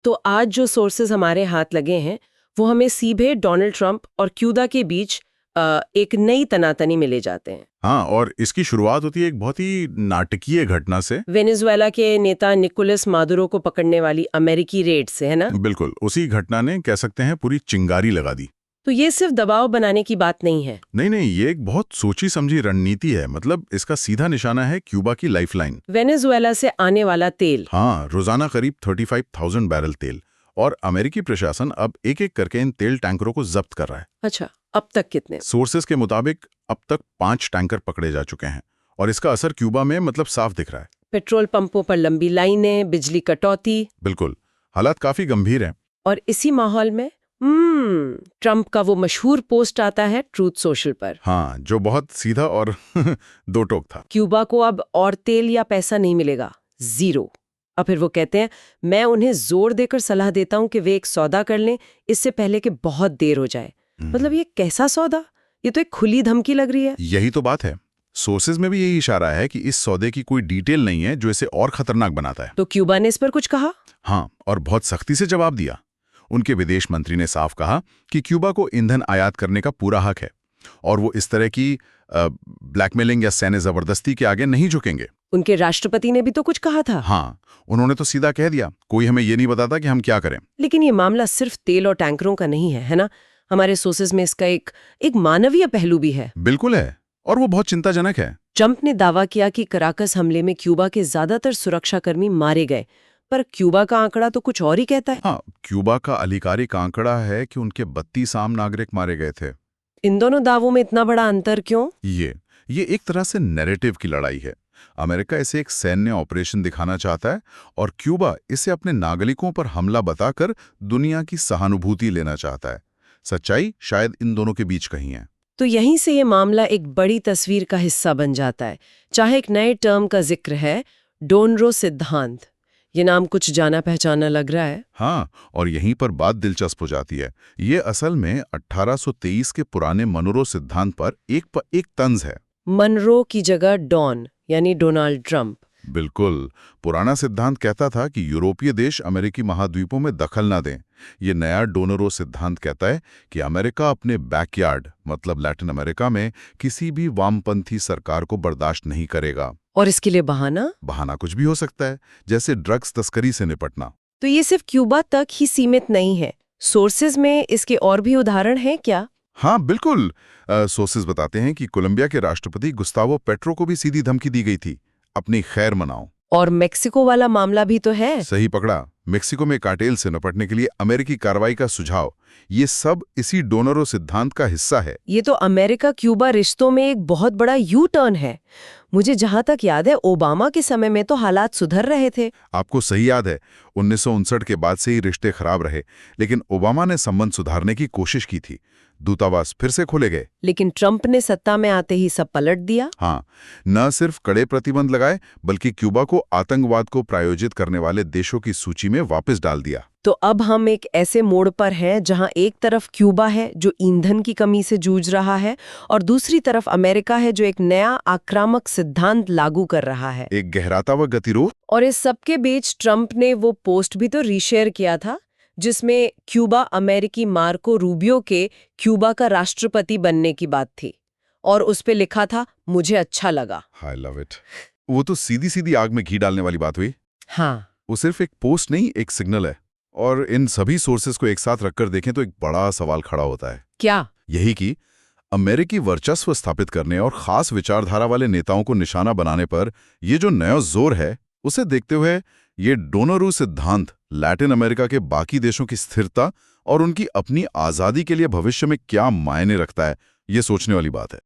तो आज जो सोर्सेज हमारे हाथ लगे हैं वो हमें सीधे डोनाल्ड ट्रंप और क्यूबा के बीच एक नई तनातनी में ले जाते हैं। हाँ, और इसकी शुरुआत होती है एक बहुत ही नाटकीय घटना से। वेनेजुएला के नेता निकोलस मादुरो को पकड़ने वाली अमेरिकी रेड से, है ना? बिल्कुल, उसी घटना ने कह सकते हैं पूरी चिंगारी लगा दी। तो ये सिर्फ दबाव बनाने की बात नहीं है। नहीं, ये एक बहुत सोची समझी रणनीति है। मतलब इसका सीधा निशाना है क्यूबा की लाइफलाइन। वेनेजुएला से आने वाला तेल। हाँ, रोजाना करीब 35,000 बैरल तेल, और अमेरिकी प्रशासन अब एक एक करके इन तेल टैंकरों को जब्त कर रहा है। अच्छा, अब तक कितने? सोर्सेस के मुताबिक अब तक 5 टैंकर पकड़े जा चुके हैं, और इसका असर क्यूबा में मतलब साफ दिख रहा है। पेट्रोल पंपों पर लंबी लाइनें, बिजली कटौती। बिल्कुल, हालात काफी गंभीर हैं। और इसी माहौल में ट्रंप का वो मशहूर पोस्ट आता है ट्रूथ सोशल पर। हाँ, जो बहुत सीधा और दो टोक था। क्यूबा को अब और तेल या पैसा नहीं मिलेगा, जीरो। और फिर वो कहते हैं, मैं उन्हें जोर देकर सलाह देता हूं कि वे एक सौदा कर लें इससे पहले कि बहुत देर हो जाए। मतलब ये कैसा सौदा? ये तो एक खुली धमकी लग रही है। यही तो बात है। सोर्सेज में भी यही इशारा है कि इस सौदे की कोई डिटेल नहीं है जो इसे और खतरनाक बनाता है। तो क्यूबा ने इस पर कुछ कहा? हाँ, और बहुत सख्ती से जवाब दिया। उनके विदेश मंत्री ने साफ कहा कि क्यूबा को ईंधन आयात करने का पूरा हक है, और वो इस तरह की ब्लैकमेलिंग या सैन्य जबरदस्ती के आगे नहीं झुकेंगे। उनके राष्ट्रपति ने भी तो कुछ कहा था। हाँ, उन्होंने तो सीधा कह दिया, कोई हमें ये नहीं बताता कि हम क्या करें। लेकिन ये मामला सिर्फ तेल और टैंकरों का नहीं है ना? हमारे सोर्सेज में इसका एक मानवीय पहलू भी है। बिल्कुल है, और वो बहुत चिंताजनक है। ट्रंप ने दावा किया कि कराकस हमले में क्यूबा के ज्यादातर सुरक्षाकर्मी मारे गए, पर क्यूबा का आंकड़ा तो कुछ और ही कहता है। हाँ, क्यूबा का आधिकारिक आंकड़ा है कि उनके 32 आम नागरिक मारे गए थे। इन दोनों दावों में इतना बड़ा अंतर क्यों? ये एक तरह से नैरेटिव की लड़ाई है। अमेरिका इसे एक सैन्य ऑपरेशन दिखाना चाहता है, और क्यूबा इसे अपने नागरिकों पर हमला बताकर दुनिया की सहानुभूति लेना चाहता है। सच्चाई शायद इन दोनों के बीच कहीं है। तो यहीं से ये मामला एक बड़ी तस्वीर का हिस्सा बन जाता है। चाहे एक नए टर्म का जिक्र है, डोनरो सिद्धांत। ये नाम कुछ जाना पहचाना लग रहा है। हाँ, और यहीं पर बात दिलचस्प हो जाती है। ये असल में 1823 के पुराने मनरो सिद्धांत पर एक तंज है। मनरो की जगह डॉन यानी डोनाल्ड ट्रंप। बिल्कुल, पुराना सिद्धांत कहता था कि यूरोपीय देश अमेरिकी महाद्वीपों में दखल न दें। ये नया डोनरो सिद्धांत कहता है कि अमेरिका अपने बैकयार्ड मतलब लैटिन अमेरिका में किसी भी वामपंथी सरकार को बर्दाश्त नहीं करेगा। और इसके लिए बहाना कुछ भी हो सकता है, जैसे ड्रग्स तस्करी से निपटना। तो ये सिर्फ क्यूबा तक ही सीमित नहीं है। सोर्सेज में इसके और भी उदाहरण हैं क्या? हाँ, बिल्कुल। सोर्सेज बताते हैं कि कोलंबिया के राष्ट्रपति गुस्तावो पेट्रो को भी सीधी धमकी दी गई थी, अपनी खैर मनाओ। और मेक्सिको वाला मामला भी तो है। सही पकड़ा। मेक्सिको में कार्टेल से निपटने के लिए अमेरिकी कार्रवाई का सुझाव, ये सब इसी डोनरो सिद्धांत का हिस्सा है। ये तो अमेरिका क्यूबा रिश्तों में एक बहुत बड़ा यू टर्न है। मुझे जहां तक याद है, ओबामा के समय में तो हालात सुधर रहे थे। आपको सही याद है, 1959 के बाद से ही रिश्ते खराब रहे, लेकिन ओबामा ने संबंध सुधारने की कोशिश की थी। दूतावास फिर से खोले गए। लेकिन ट्रंप ने सत्ता में आते ही सब पलट दिया। हाँ, न सिर्फ कड़े प्रतिबंध लगाए, बल्कि क्यूबा को आतंकवाद को प्रायोजित करने वाले देशों की सूची में वापस डाल दिया। तो अब हम एक ऐसे मोड़ पर हैं जहां एक तरफ क्यूबा है जो ईंधन की कमी से जूझ रहा है, और दूसरी तरफ अमेरिका है जो एक नया आक्रामक सिद्धांत लागू कर रहा है। एक गहराता व गतिरोध। और इस सबके बीच ट्रंप ने वो पोस्ट भी तो रीशेयर किया था जिसमें क्यूबा अमेरिकी मार्को रूबियो के क्यूबा का राष्ट्रपति बनने की बात थी, और उस पे लिखा था, मुझे अच्छा लगा। I love it. वो तो सीधी सीधी आग में घी डालने वाली बात हुई। हाँ, वो सिर्फ एक पोस्ट नहीं, एक सिग्नल है। और इन सभी सोर्सेस को एक साथ रखकर देखें तो एक बड़ा सवाल खड़ा होता है। क्या? यही कि अमेरिकी वर्चस्व स्थापित करने और खास विचारधारा वाले नेताओं को निशाना बनाने पर ये जो नया जोर है, उसे देखते हुए ये डोनरो सिद्धांत लैटिन अमेरिका के बाकी देशों की स्थिरता और उनकी अपनी आज़ादी के लिए भविष्य में क्या मायने रखता है, ये सोचने वाली बात है।